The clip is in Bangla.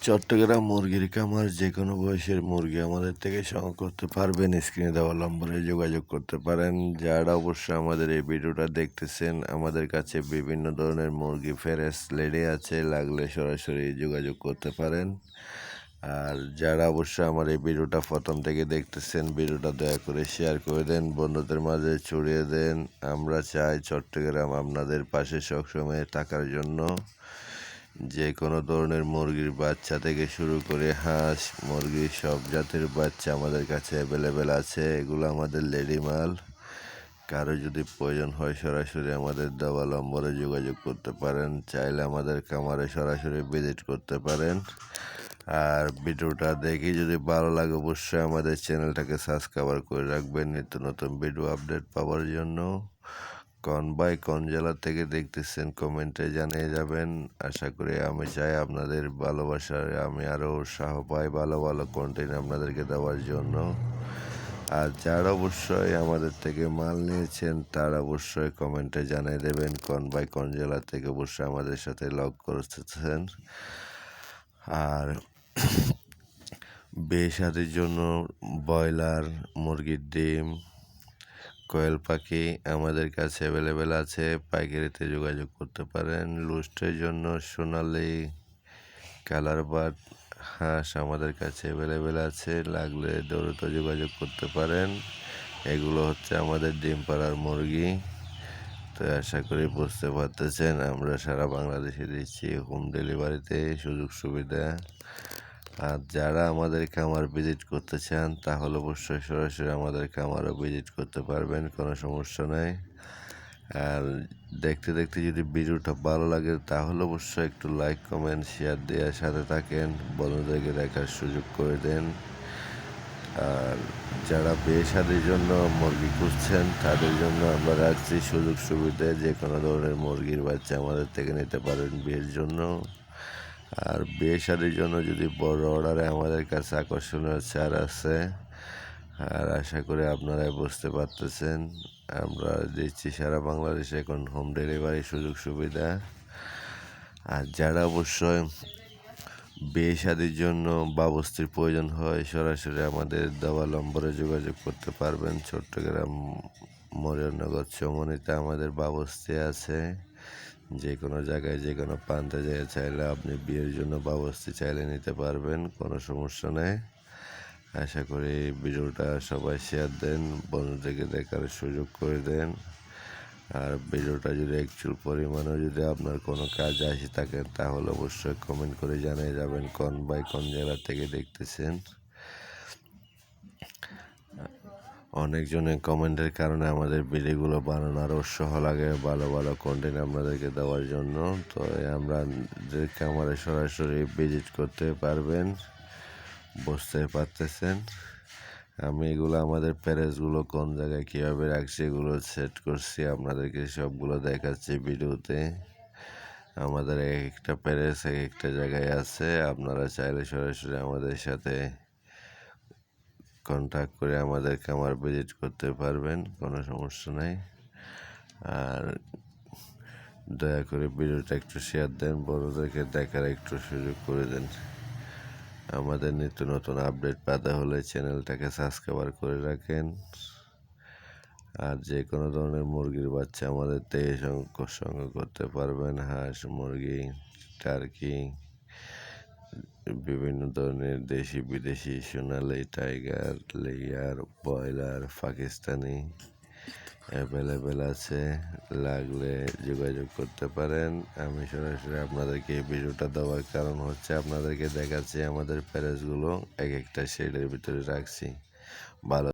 চট্টগ্রাম মুরগির খামার যে কোনো বয়সের মুরগি আমাদের থেকে সংগ্রহ করতে পারবেন। স্ক্রিনে দেওয়া নম্বরে যোগাযোগ করতে পারেন। যারা অবশ্যই আমাদের এই ভিডিওটা দেখতেছেন, আমাদের কাছে বিভিন্ন ধরনের মুরগি ফেরেস লেডি আছে, লাগলে সরাসরি যোগাযোগ করতে পারেন। আর যারা অবশ্যই আমার এই ভিডিওটা প্রথম থেকে দেখতেছেন, ভিডিওটা দয়া করে শেয়ার করে দেন, বন্ধুদের মাঝে ছড়িয়ে দেন। আমরা চাই চট্টগ্রাম আপনাদের পাশে সবসময় থাকার জন্য। যে কোনো ধরনের মুরগির বাচ্চা থেকে শুরু করে হাঁস মুরগি সব জাতের বাচ্চা আমাদের কাছে অ্যাভেলেবেল আছে। এগুলো আমাদের লেডি মাল। কারো যদি প্রয়োজন হয় সরাসরি আমাদের দেওয়া নম্বরে যোগাযোগ করতে পারেন। চাইলে আমাদের খামারে সরাসরি ভিজিট করতে পারেন। আর ভিডিওটা দেখে যদি ভালো লাগে অবশ্যই আমাদের চ্যানেলটাকে সাবস্ক্রাইব করে রাখবেন নিত্য নতুন ভিডিও আপডেট পাওয়ার জন্য। কোন জেলা থেকে দেখতেছেন কমেন্টে জানিয়ে যাবেন। আশা করি আমি চাই আপনাদের ভালোবাসায় আমি আরও উৎসাহ পাই ভালো ভালো কন্টেন্ট আপনাদেরকে দেওয়ার জন্য। আর যারা অবশ্যই আমাদের থেকে মাল নিয়েছেন তারা অবশ্যই কমেন্টে জানিয়ে দেবেন কোন জেলা থেকে অবশ্যই আমাদের সাথে লগ করতেছেন। আর বিয়ে শাদির জন্য ব্রয়লার মুরগির ডিম কোয়েল পাখি আমাদের কাছে অ্যাভেলেবেল আছে। পাইকারিতে যোগাযোগ করতে পারেন। লুস্টের জন্য সোনালি কালার বার্ড হাঁস আমাদের কাছে অ্যাভেলেবেল আছে, লাগলে দ্রুত যোগাযোগ করতে পারেন। এগুলো হচ্ছে আমাদের ডিম পাড়ার মুরগি। তো আশা করি বুঝতে পারতেছেন আমরা সারা বাংলাদেশে দিচ্ছি হোম ডেলিভারিতে সুযোগ সুবিধা। আর যারা আমাদের খামার ভিজিট করতে চান তাহলে অবশ্যই সরাসরি আমাদের খামারও ভিজিট করতে পারবেন, কোনো সমস্যা নেই। আর দেখতে দেখতে যদি ভিডিওটা ভালো লাগে তাহলে অবশ্যই একটু লাইক কমেন্ট শেয়ার দেওয়ার সাথে থাকেন, বন্ধুদেরকে দেখার সুযোগ করে দেন। আর যারা বিয়ে শাদির জন্য মুরগি খুঁজছেন তাদের জন্য আমরা রাখছি সুযোগ সুবিধা। যে কোনো ধরনের মুরগির বাচ্চা আমাদের থেকে নিতে পারেন বিয়ের জন্য। আর বিয়ে শাদির জন্য যদি বড় অর্ডারে আমাদের কাছে আকর্ষণীয় ছাড় আছে। আর আশা করি আপনারা বুঝতে পারতেছেন আমরা দিচ্ছি সারা বাংলাদেশে এখন হোম ডেলিভারি সুযোগ সুবিধা। আর যারা অবশ্যই বিয়ে শাদির জন্য বাবস্তির প্রয়োজন হয় সরাসরি আমাদের দেওয়া নম্বরে যোগাযোগ করতে পারবেন। চট্টগ্রাম মরিয়মনগর চৌমুহনীতে আমাদের বাবস্তি আছে। যে কোনো জায়গায় যে কোনো প্রান্তে যেয়ে চাইলে আপনি বিয়ের জন্য বাবস্তি চাইলে নিতে পারবেন, কোনো সমস্যা নেই। আশা করি ভিডিওটা সবাই শেয়ার দেন, বন্ধুদেরকে দেখার সুযোগ করে দেন। আর ভিডিওটা যদি একটু পরিমাণও যদি আপনার কোনো কাজ আসে থাকে তাহলে অবশ্যই কমেন্ট করে জানিয়ে যাবেন কোন জেলা থেকে দেখতেছেন। অনেকজনের কমেন্টের কারণে আমাদের ভিডিওগুলো বানানো আরও উৎসাহ লাগে ভালো ভালো কন্টেন্ট আপনাদেরকে দেওয়ার জন্য। তো আমাদের খামারে সরাসরি ভিজিট করতে পারবেন, বুঝতে পারতেছেন। আমি এগুলো আমাদের প্যারেসগুলো কোন জায়গায় কীভাবে রাখছি এগুলো সেট করছি, আপনাদেরকে সবগুলো দেখাচ্ছি ভিডিওতে। আমাদের এক একটা প্যারেস এক একটা জায়গায় আছে, আপনারা চাইলে সরাসরি আমাদের সাথে কন্ট্যাক্ট করে আমাদের খামার ভিজিট করতে পারবেন, কোনো সমস্যা নেই। আর দয়া করে ভিডিওটা একটু শেয়ার দেন, বড়দেরকে দেখার একটু সুযোগ করে দেন। আমাদের নিত্য নতুন আপডেট পেতে হলে চ্যানেলটাকে সাবস্ক্রাইব করে রাখেন। আর যে কোনো ধরনের মুরগির বাচ্চা আমাদের থেকে সংগ্রহ করতে পারবেন। হাঁস মুরগি টার্কি বিভিন্ন ধরনের দেশি বিদেশি সোনালি টাইগার লেয়ার ব্রয়লার পাকিস্তানি অ্যাভেলেবেল আছে, লাগলে যোগাযোগ করতে পারেন। আমি সরাসরি আপনাদেরকে এই ভিডিওটা দেওয়ার কারণ হচ্ছে আপনাদেরকে দেখাচ্ছি আমাদের প্যারেসগুলো এক একটা শেডের ভিতরে রাখছি ভালো।